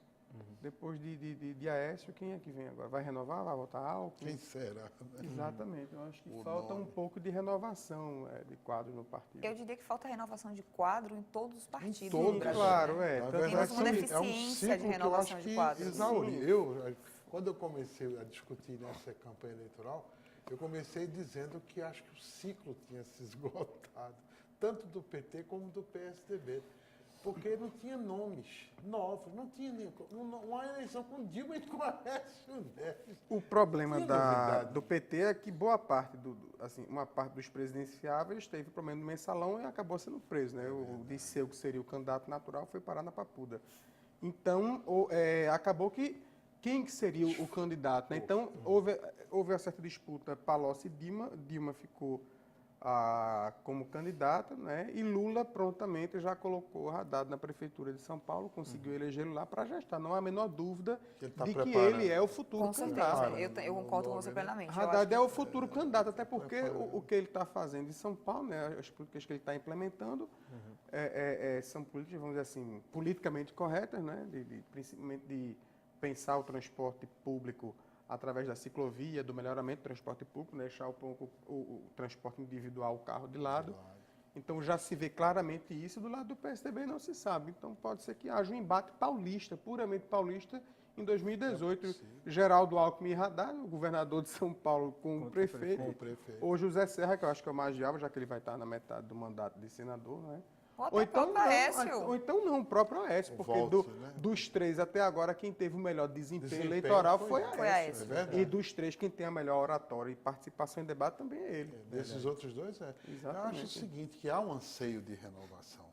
Depois de Aécio, quem é que vem agora? Vai renovar? Vai votar Alckmin? Quem será? Exatamente, eu acho que O falta nome. um pouco de renovação de quadro no partido. Eu diria que falta renovação de quadro em todos os partidos todos, do Brasil. claro, né? Na Tanto verdade, Temos uma é um deficiência de ciclo que eu renovação acho de que quadros. exauriu. Quando eu comecei a discutir nessa campanha eleitoral, eu comecei dizendo que acho que o ciclo tinha se esgotado, tanto do PT como do PSDB. Porque não tinha nomes novos, não tinha uma eleição com Dilma e com Aécio Neves. O problema Tinha novidade. do PT é que boa parte, uma parte dos presidenciáveis teve problema no mensalão e acabou sendo preso, né? O Disseu, que seria o candidato natural, foi parar na Papuda. Então, acabou que quem que seria o candidato, né? Então, houve uma certa disputa Palocci e Dilma ficou como candidata, né? E Lula prontamente já colocou Haddad na prefeitura de São Paulo, conseguiu elegê-lo lá para gestar. Não há a menor dúvida Que ele tá de que preparando. ele é o futuro Com certeza, candidato. eu concordo com você plenamente. Eu acho Haddad que é o futuro candidato, até porque o que ele está fazendo em São Paulo, né, as políticas que ele está implementando, são políticas, vamos dizer assim, politicamente corretas, né, principalmente de pensar o transporte público através da ciclovia, do melhoramento do transporte público, né, deixar o transporte individual, o carro de lado. Então já se vê claramente isso, do lado do PSDB não se sabe. Então pode ser que haja um embate paulista, puramente paulista, em 2018. Geraldo Alckmin e Haddad, o governador de São Paulo com o prefeito. Ou José Serra, que eu acho que é o mais viável, já que ele vai estar na metade do mandato de senador, né? Ou então Aécio. Ou então não, o próprio Aécio, porque dos três até agora, quem teve o melhor desempenho eleitoral foi Aécio. E dos três, quem tem a melhor oratória e participação em debate também é ele. Desses outros dois, Exatamente. Eu acho o seguinte, que há um anseio de renovação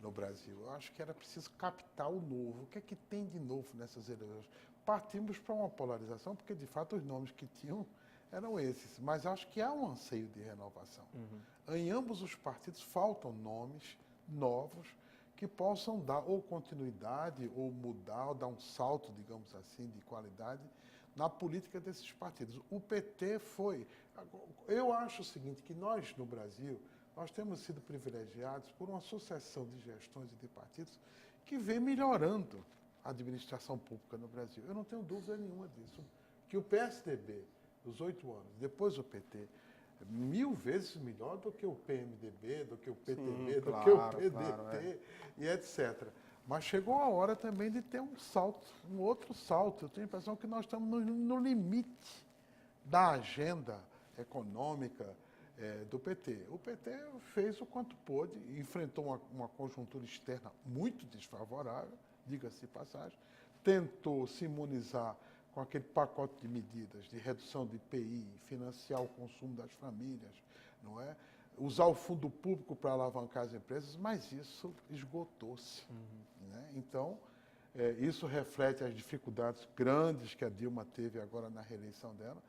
no Brasil. Eu acho que era preciso captar o novo. O que é que tem de novo nessas eleições? Partimos para uma polarização, porque de fato os nomes que tinham eram esses. Mas acho que há um anseio de renovação. Em ambos os partidos faltam nomes novos que possam dar ou continuidade, ou mudar, ou dar um salto, digamos assim, de qualidade na política desses partidos. O PT foi... Eu acho o seguinte, que nós, no Brasil, nós temos sido privilegiados por uma sucessão de gestões e de partidos que vem melhorando a administração pública no Brasil. Eu não tenho dúvida nenhuma disso. Que o PSDB, os 8 anos, depois o PT, 1000 vezes melhor do que o PMDB, do que o PTB, do que o PDT e etc. Mas chegou a hora também de ter um salto, um outro salto. Eu tenho a impressão que nós estamos no limite da agenda econômica do PT. O PT fez o quanto pôde, enfrentou uma conjuntura externa muito desfavorável, diga-se de passagem, tentou se imunizar com aquele pacote de medidas de redução de IPI, financiar o consumo das famílias, não é? Usar o fundo público para alavancar as empresas, mas isso esgotou-se. Né? Então, isso reflete as dificuldades grandes que a Dilma teve agora na reeleição dela,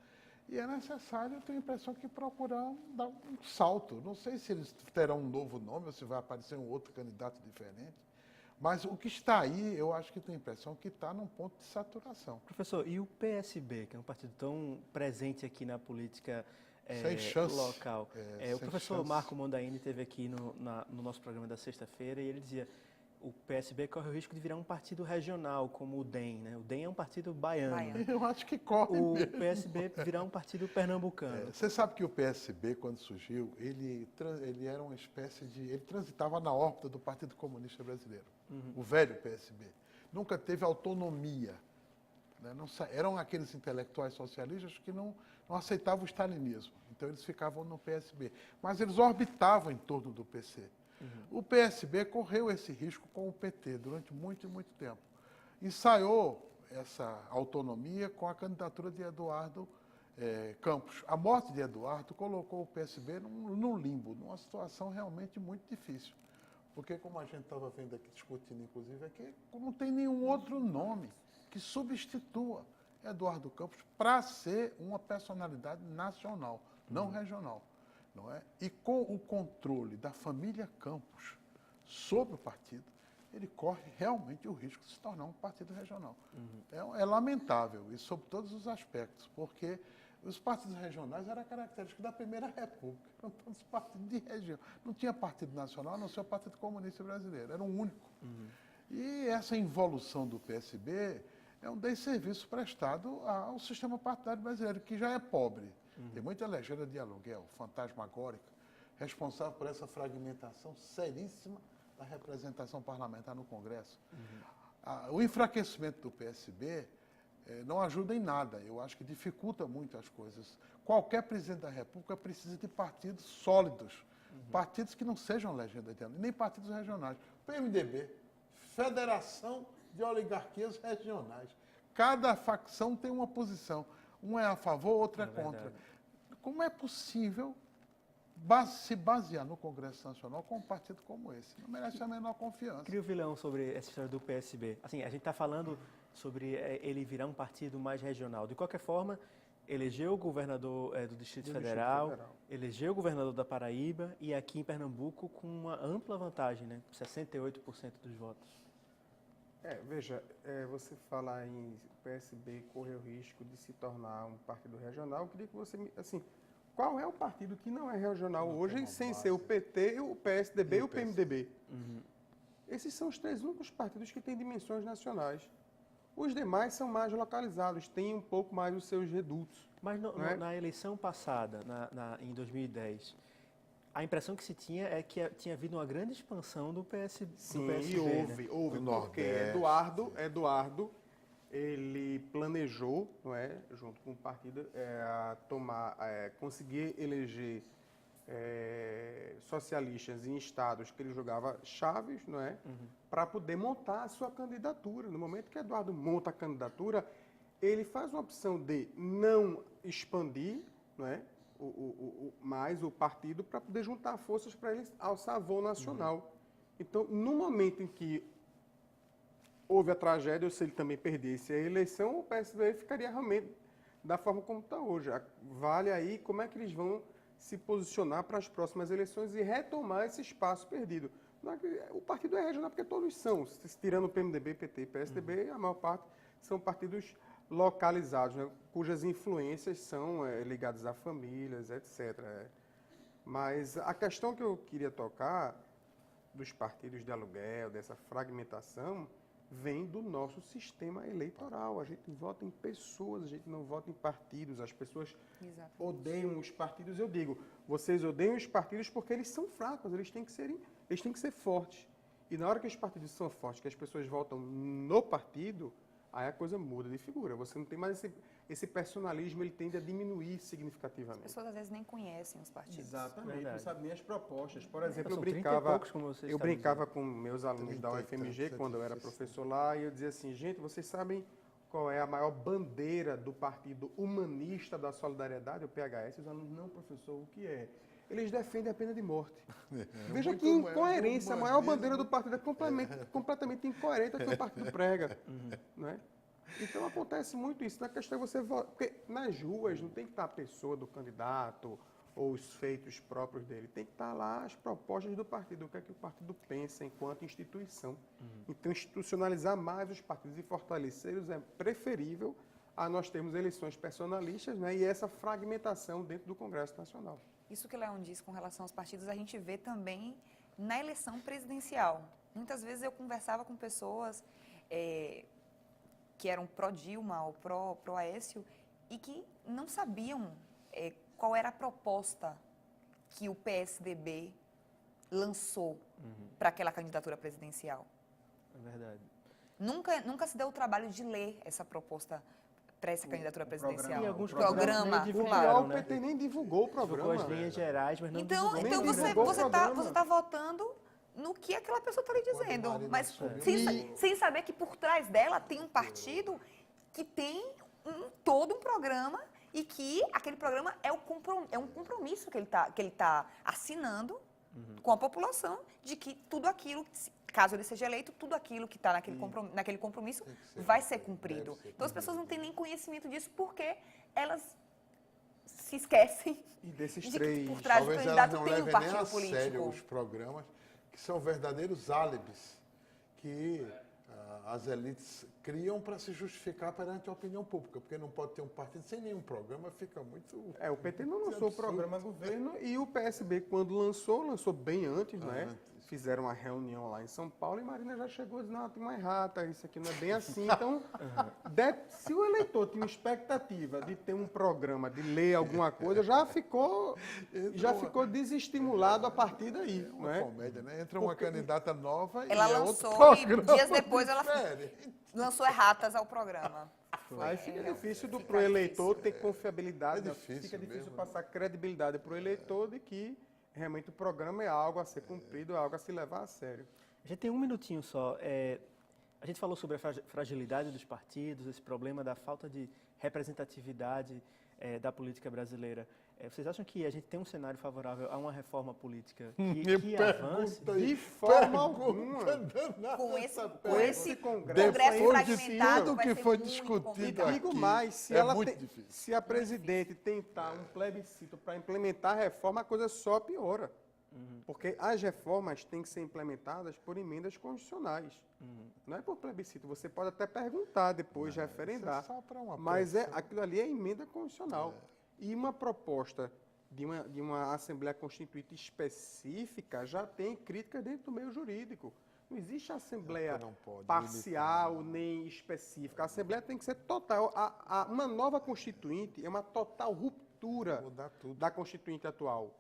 e é necessário, eu tenho a impressão, que procurar dar um salto. Não sei se eles terão um novo nome ou se vai aparecer um outro candidato diferente, mas o que está aí, eu acho que tenho a impressão que está num ponto de saturação. Professor, e o PSB, que é um partido tão presente aqui na política sem chance. Local? O professor chance. Marco Mondaini esteve aqui no nosso programa da sexta-feira e ele dizia o PSB corre o risco de virar um partido regional, como o DEM. Né? O DEM é um partido baiano. Eu acho que corre O mesmo. PSB virar um partido pernambucano. Você sabe que o PSB, quando surgiu, ele era uma espécie de... Ele transitava na órbita do Partido Comunista Brasileiro, o velho PSB. Nunca teve autonomia. Né? Eram aqueles intelectuais socialistas que não aceitavam o stalinismo. Então, eles ficavam no PSB. Mas eles orbitavam em torno do PC. O PSB correu esse risco com o PT durante muito e muito tempo. Ensaiou essa autonomia com a candidatura de Eduardo Campos. A morte de Eduardo colocou o PSB num limbo, numa situação realmente muito difícil. Porque, como a gente estava vendo aqui, discutindo, inclusive, aqui, não tem nenhum outro nome que substitua Eduardo Campos para ser uma personalidade nacional, não regional. Não é? E com o controle da família Campos sobre o partido, ele corre realmente o risco de se tornar um partido regional. É lamentável, e sob todos os aspectos, porque os partidos regionais eram característicos da Primeira República, eram todos partidos de região. Não tinha partido nacional, a não ser o Partido Comunista Brasileiro, era um único. E essa involução do PSB é um desserviço prestado ao sistema partidário brasileiro, que já é pobre. Tem muita legenda de aluguel, fantasmagórica, responsável por essa fragmentação seríssima da representação parlamentar no Congresso. O enfraquecimento do PSB não ajuda em nada, eu acho que dificulta muito as coisas. Qualquer presidente da República precisa de partidos sólidos, partidos que não sejam legenda de aluguel, nem partidos regionais. PMDB, Federação de Oligarquias Regionais. Cada facção tem uma posição. Um é a favor, outro é contra. Como é possível se basear no Congresso Nacional com um partido como esse? Não merece a menor confiança. Queria ouvir, Leão, sobre essa história do PSB. Assim, a gente está falando sobre ele virar um partido mais regional. De qualquer forma, elegeu o governador do Distrito Federal, elegeu o governador da Paraíba e aqui em Pernambuco com uma ampla vantagem, né? 68% dos votos. Veja, você falar em PSB correr o risco de se tornar um partido regional, eu queria que você me... Assim, qual é o partido que não é regional hoje, sem ser o PT, o PSDB e o PMDB? Esses são os três únicos partidos que têm dimensões nacionais. Os demais são mais localizados, têm um pouco mais os seus redutos. Mas na eleição passada, em 2010... A impressão que se tinha é que tinha havido uma grande expansão do PSB. Sim, e houve, porque Eduardo, ele planejou, não é, junto com o partido, conseguir eleger socialistas em estados que ele jogava chaves, não é, para poder montar a sua candidatura. No momento que Eduardo monta a candidatura, ele faz uma opção de não expandir, não é, mais o partido para poder juntar forças para ele alçar voo nacional. Então, no momento em que houve a tragédia, ou se ele também perdesse a eleição, o PSB ficaria realmente da forma como está hoje. Vale aí como é que eles vão se posicionar para as próximas eleições e retomar esse espaço perdido. O partido é regional porque todos são, tirando o PMDB, PT e PSDB, a maior parte são partidos localizados, né, cujas influências são ligadas a famílias, etc. Mas a questão que eu queria tocar dos partidos de aluguel, dessa fragmentação, vem do nosso sistema eleitoral. A gente vota em pessoas, a gente não vota em partidos. As pessoas odeiam os partidos. Eu digo, vocês odeiam os partidos porque eles são fracos, eles têm que ser fortes. E na hora que os partidos são fortes, que as pessoas votam no partido, aí a coisa muda de figura. Você não tem mais esse personalismo, ele tende a diminuir significativamente. As pessoas às vezes nem conhecem os partidos. Exatamente, Verdade. não sabem nem as propostas. Por exemplo, eu brincava brincava com meus alunos da UFMG, quando eu era professor lá, e eu dizia assim, gente, vocês sabem qual é a maior bandeira do Partido Humanista da Solidariedade, o PHS? Os alunos, não, professor, o que é? Eles defendem a pena de morte. Veja que incoerência, a maior bandeira do partido é completamente incoerente ao que o partido prega. Não é? Então acontece muito isso. Na questão você vota, porque nas ruas não tem que estar a pessoa do candidato ou os feitos próprios dele. Tem que estar lá as propostas do partido, o que é que o partido pensa enquanto instituição. Então institucionalizar mais os partidos e fortalecê-los é preferível a nós termos eleições personalistas, né, e essa fragmentação dentro do Congresso Nacional. Isso que o Leão disse com relação aos partidos, a gente vê também na eleição presidencial. Muitas vezes eu conversava com pessoas que eram pró-Dilma ou pró-Aécio e que não sabiam qual era a proposta que o PSDB lançou para aquela candidatura presidencial. É verdade. Nunca se deu o trabalho de ler essa proposta para essa candidatura presidencial. E alguns programa, O PT nem divulgou o programa. Divulgou as linhas gerais, mas não Então divulgou. você está votando no que aquela pessoa está lhe dizendo, Marina mas assumiu- sem saber que por trás dela tem um partido que tem todo um programa e que aquele programa é um compromisso que ele tá assinando com a população de que tudo aquilo, caso ele seja eleito, tudo aquilo que está naquele compromisso vai ser cumprido. Então as pessoas não têm nem conhecimento disso porque elas se esquecem E desses de que três, por trás do Talvez elas candidato não tem um levem nem partido a sério político. os programas, que são verdadeiros álibis que as elites criam para se justificar perante a opinião pública, porque não pode ter um partido sem nenhum programa, fica muito... o PT não lançou o absurdo. programa governo e o PSB, quando lançou bem antes, não é? Fizeram uma reunião lá em São Paulo e Marina já chegou e disse, não, tem uma errata, isso aqui não é bem assim. Então, se o eleitor tinha uma expectativa de ter um programa, de ler alguma coisa, já ficou desestimulado a partir daí, não Uma é? comédia, né? Entra uma candidata nova Ela e é outro lançou e programa dias depois ela diferente. lançou erratas ao programa. Aí fica difícil pro eleitor ter confiabilidade, É né? difícil Fica difícil mesmo, passar credibilidade pro eleitor de que realmente o programa é algo a ser cumprido, é algo a se levar a sério. A gente tem um minutinho só. A gente falou sobre a fragilidade dos partidos, esse problema da falta de representatividade da política brasileira. Vocês acham que a gente tem um cenário favorável a uma reforma política que avance? De forma alguma. Com esse congresso Depois de fragmentado, tudo vai que ser foi muito discutido complicado. Digo aqui, mais, se, é muito difícil. se a presidente tentar um plebiscito para implementar a reforma, a coisa só piora. Porque as reformas têm que ser implementadas por emendas constitucionais. Não é por plebiscito. Você pode até perguntar depois de referendar. Isso é só para uma Mas pressão. aquilo ali é emenda constitucional. E uma proposta de uma Assembleia Constituinte específica já tem críticas dentro do meio jurídico. Não existe Assembleia Não pode parcial nem específica. A Assembleia tem que ser total. Uma nova Constituinte é uma total ruptura Mudar tudo. da Constituinte atual.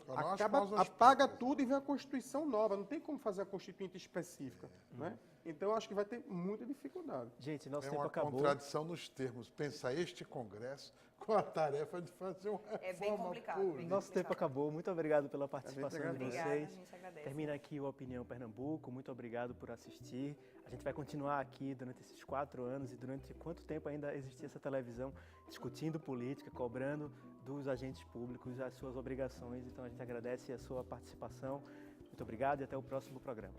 Nós causas Apaga tudo e vem a Constituição nova. Não tem como fazer a Constituinte específica. Né? Então, eu acho que vai ter muita dificuldade. Gente, nosso É tempo uma acabou. contradição nos termos. Pensar este Congresso com a tarefa de fazer uma reforma É bem complicado. pública. bem Nosso tempo complicado. acabou. Muito obrigado pela participação de agradece. Obrigada, a vocês. gente agradece. Termina aqui o Opinião Pernambuco. Muito obrigado por assistir. A gente vai continuar aqui durante esses 4 anos e durante quanto tempo ainda existir essa televisão discutindo política, cobrando dos agentes públicos as suas obrigações. Então a gente agradece a sua participação. Muito obrigado e até o próximo programa.